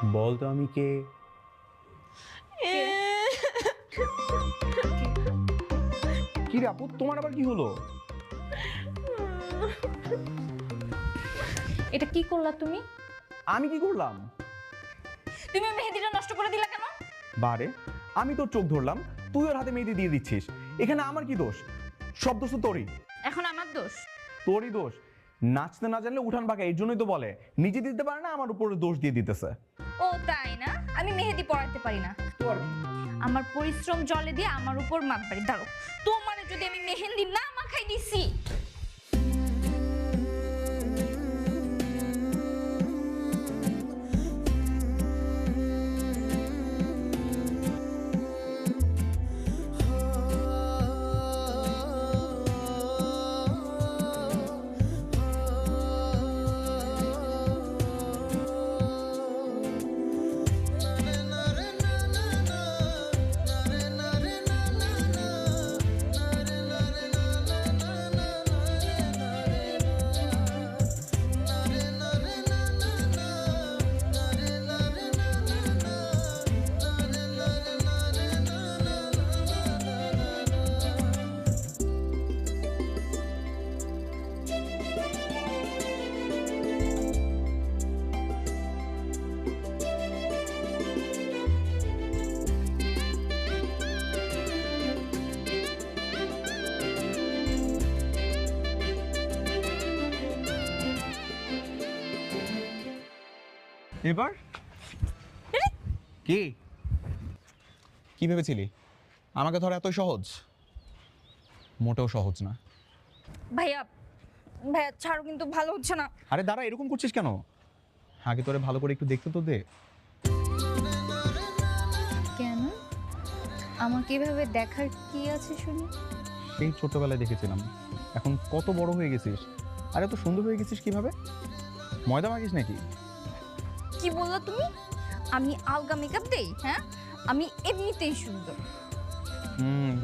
বল তো আমি কে? কি রে আপু, তোমার আবার কি হলো? এটা কি করলা তুমি? আমি কি করলাম? তুমি মেহেদিটা নষ্ট করে দিলা কেন? বারে, আমি তোর চোখ ধরলাম, তুই ওর হাতে মেহেদি দিয়ে দিচ্ছিস। এখানে আমার কি দোষ? সব দোষ তো তোরই। এখন আমার দোষ? তোরই দোষ। নাচতে না জানলে উঠান বাঁকা, এর জন্যই তো বলে নিজে দিতে পারে না, আমার উপরে দোষ দিয়ে দিতেছে। ও তাই না? আমি মেহেদি পরাতে পারি না। তোর আমার পরিশ্রম জলে দিয়ে আমার উপর মাতবাড়ি। দাঁড়ো, তোমারে যদি আমি মেহেদি না মাখাই দিছি। এবার কি কি ভেবেছিলি আমাকে ধরা এত সহজ? মোটেও সহজ না। ভাইয়া, ভাইয়া ছাড়ো, কিন্তু ভালো হচ্ছে না। আরে দাঁড়া, এরকম করছিস কেন? আগে তোরে ভালো করে একটু দেখতে তো দে। কেন? আমাকে এভাবে দেখার কি আছে শুনি? সেই ছোটবেলায় দেখেছিলাম, এখন কত বড় হয়ে গেছিস। আরে এত সুন্দর হয়ে গেছিস কিভাবে? ময়দা মাখিস নাকি? কি বললা তুমি? আমি আলগা মেকআপ দেই? হ্যাঁ, আমি এমনিতেই সুন্দর।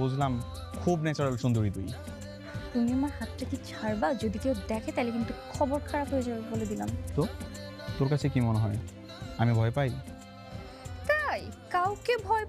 বুঝলাম, খুব ন্যাচারাল সুন্দরী তুই। তুমি আমার হাতটা কি ছাড়বা? যদি কেউ দেখে তাহলে কিন্তু খবর খারাপ হয়ে যাবে, বলে দিলাম। তো তোর কাছে কি মনে হয় আমি ভয় পাই? তাই কাউকে ভয়